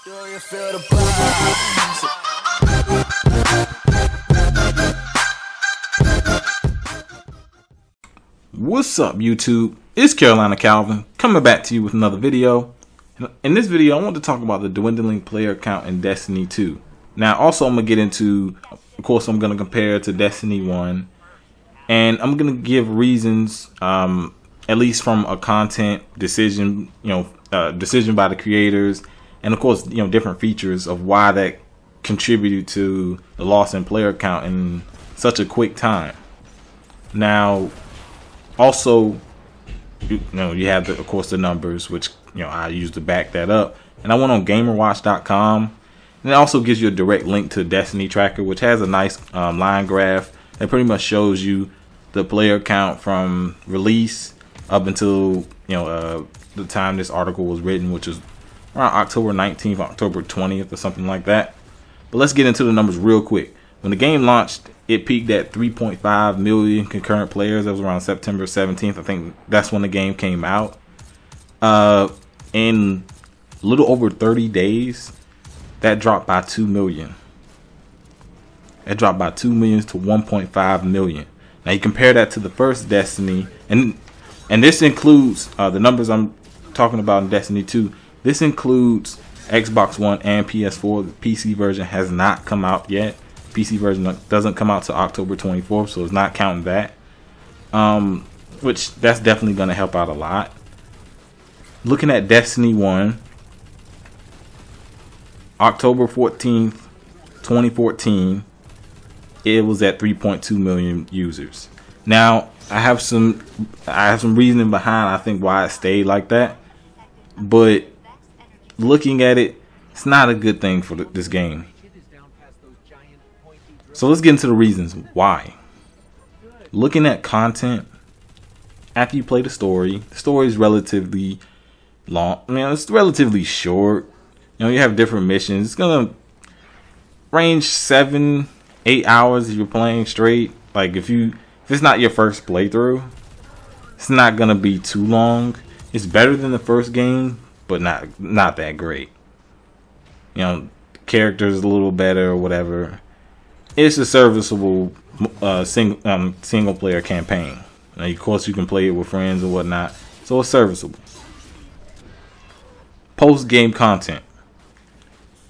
Do you feel the vibes? What's up, YouTube? It's Carolina Calvin coming back to you with another video. In this video, I want to talk about the dwindling player count in Destiny 2. Now, also, I'm going to get into, of course, I'm going to compare to Destiny 1. And I'm going to give reasons, at least from a content decision, decision by the creators. And of course, different features of why that contributed to the loss in player count in such a quick time. Now, also, you have of course the numbers, which I use to back that up. And I went on Gamewatcher.com, and it also gives you a direct link to Destiny Tracker, which has a nice line graph that pretty much shows you the player count from release up until the time this article was written, which is around October 19th, October 20th, or something like that. But let's get into the numbers real quick. When the game launched, it peaked at 3.5 million concurrent players. That was around September 17th. I think that's when the game came out. In a little over 30 days, that dropped by 2 million. That dropped by 2 million to 1.5 million. Now you compare that to the first Destiny, and this includes the numbers I'm talking about in Destiny 2. This includes Xbox One and PS4. The PC version has not come out yet. PC version doesn't come out to October 24th, so it's not counting that. Which that's definitely going to help out a lot. Looking at Destiny 1, October 14th, 2014, it was at 3.2 million users. Now, I have some reasoning behind I think why it stayed like that, but looking at it, it's not a good thing for this game. So let's get into the reasons why. Looking at content, after you play the story is relatively long. It's relatively short. You have different missions. It's gonna range 7-8 hours if you're playing straight. Like if it's not your first playthrough, it's not gonna be too long. It's better than the first game, but not that great. Characters a little better or whatever. It's a serviceable single player campaign. Now, of course, you can play it with friends or whatnot, so it's serviceable. Post game content,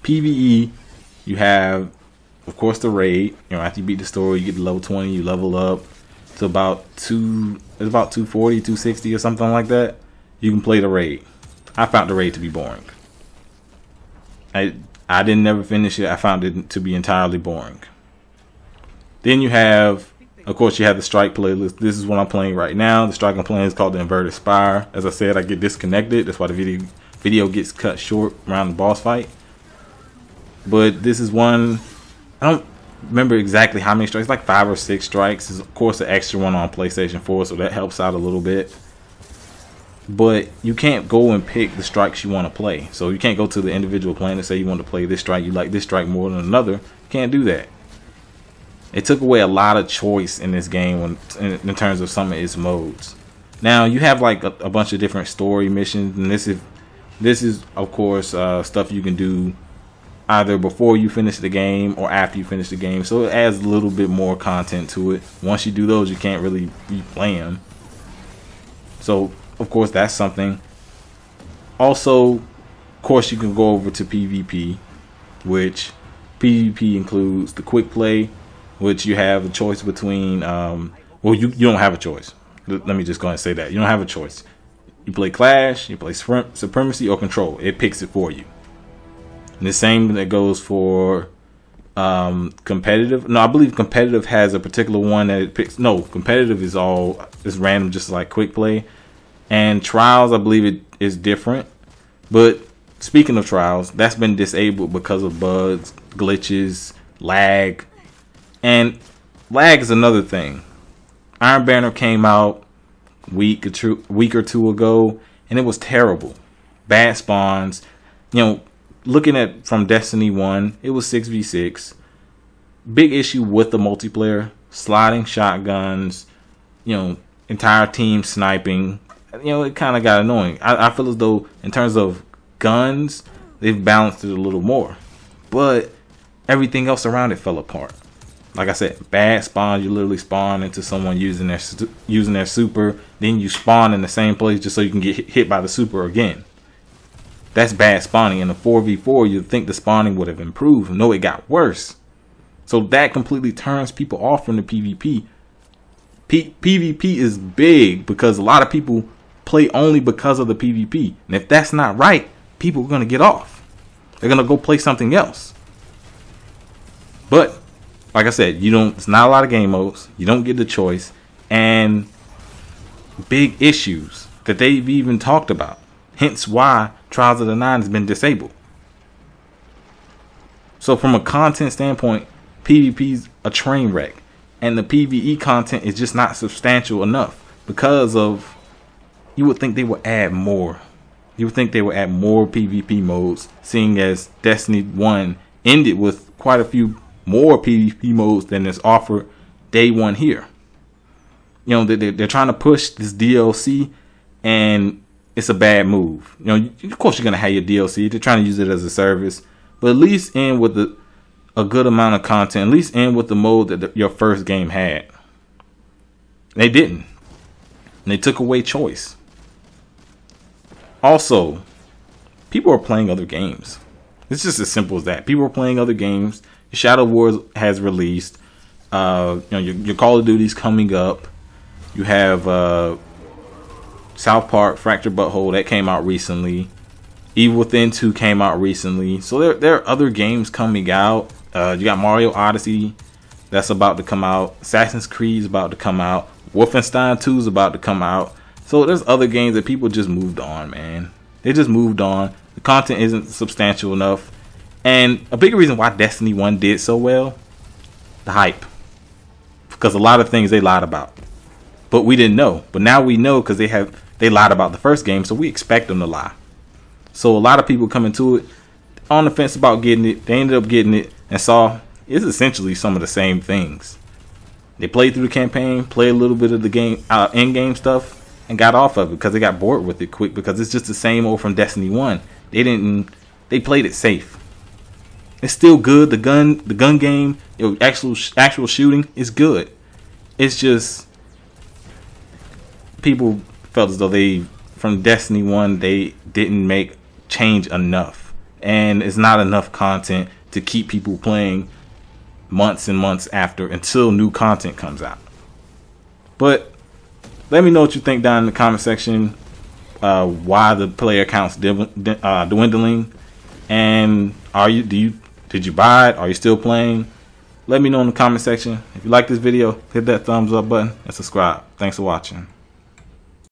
PvE. You have, of course, the raid. After you beat the story, you get to level 20. You level up to about 240, 260 or something like that. You can play the raid. I found the raid to be boring. I didn't never finish it. I found it to be entirely boring. Then you have, of course, you have the strike playlist. This is what I'm playing right now. The strike I'm playing is called the Inverted Spire. As I said, I get disconnected. That's why the video gets cut short around the boss fight. But this is one, I don't remember exactly how many strikes, like 5 or 6 strikes. There's, of course, an extra one on PlayStation 4, so that helps out a little bit. But you can't go and pick the strikes you want to play. So you can't go to the individual plan and say you want to play this strike, you like this strike more than another. You can't do that. It took away a lot of choice in this game in terms of some of its modes. Now you have like a bunch of different story missions, and this is of course stuff you can do either before you finish the game or after you finish the game. So it adds a little bit more content to it. Once you do those, you can't really replay them. So of course that's something. Also, of course, you can go over to PvP, which PvP includes the quick play, which you have a choice between, well, you don't have a choice. Let me just go ahead and say that. You don't have a choice. You play Clash, you play Supremacy, or Control. It picks it for you. And the same that goes for competitive. No, I believe competitive has a particular one that it picks. No, competitive is random, just like quick play. And Trials, I believe it is different. But speaking of Trials, that's been disabled because of bugs, glitches, lag. And lag is another thing. Iron Banner came out a week or two ago, and it was terrible. Bad spawns. Looking at from Destiny 1, it was 6v6. Big issue with the multiplayer. Sliding shotguns. Entire team sniping. It kind of got annoying. I feel as though in terms of guns, they've balanced it a little more. But everything else around it fell apart. Like I said, bad spawn. You literally spawn into someone using their super, then you spawn in the same place just so you can get hit by the super again. That's bad spawning. In the 4v4, you'd think the spawning would have improved. No, it got worse. So that completely turns people off from the PvP. PvP is big because a lot of people play only because of the PvP. And if that's not right, people are going to get off. They're going to go play something else. But like I said, it's not a lot of game modes. You don't get the choice, and big issues that they've even talked about. Hence why Trials of the Nine has been disabled. So from a content standpoint, PvP's a train wreck, and the PvE content is just not substantial enough because of, you would think they would add more. You would think they would add more PvP modes, seeing as Destiny 1 ended with quite a few more PvP modes than is offered day one here. You know, they're trying to push this DLC, and it's a bad move. You know, of course you're gonna have your DLC. They're trying to use it as a service, but at least end with a good amount of content. At least end with the mode that your first game had. They didn't. And they took away choice. Also, people are playing other games. It's just as simple as that. People are playing other games. Shadow Wars has released. You know, your Call of Duty's coming up. You have South Park Fractured Butthole that came out recently. Evil Within 2 came out recently. So there are other games coming out. You got Mario Odyssey that's about to come out. Assassin's Creed is about to come out. Wolfenstein 2 is about to come out. So there's other games that people just moved on, man. They just moved on. The content isn't substantial enough. And a big reason why Destiny 1 did so well, the hype. Because a lot of things they lied about. But we didn't know. But now we know because they lied about the first game, so we expect them to lie. So a lot of people come into it on the fence about getting it. They ended up getting it and saw it's essentially some of the same things. They played through the campaign, played a little bit of the game, in-game stuff, and got off of it because they got bored with it quick because it's just the same old from Destiny 1. They played it safe. It's still good. The gun game, actual shooting is good. It's just people felt as though from Destiny 1 they didn't change enough, and it's not enough content to keep people playing months and months until new content comes out. But let me know what you think down in the comment section. Why the player count's dwindling, and did you buy it? Are you still playing? Let me know in the comment section. If you like this video, hit that thumbs up button and subscribe. Thanks for watching.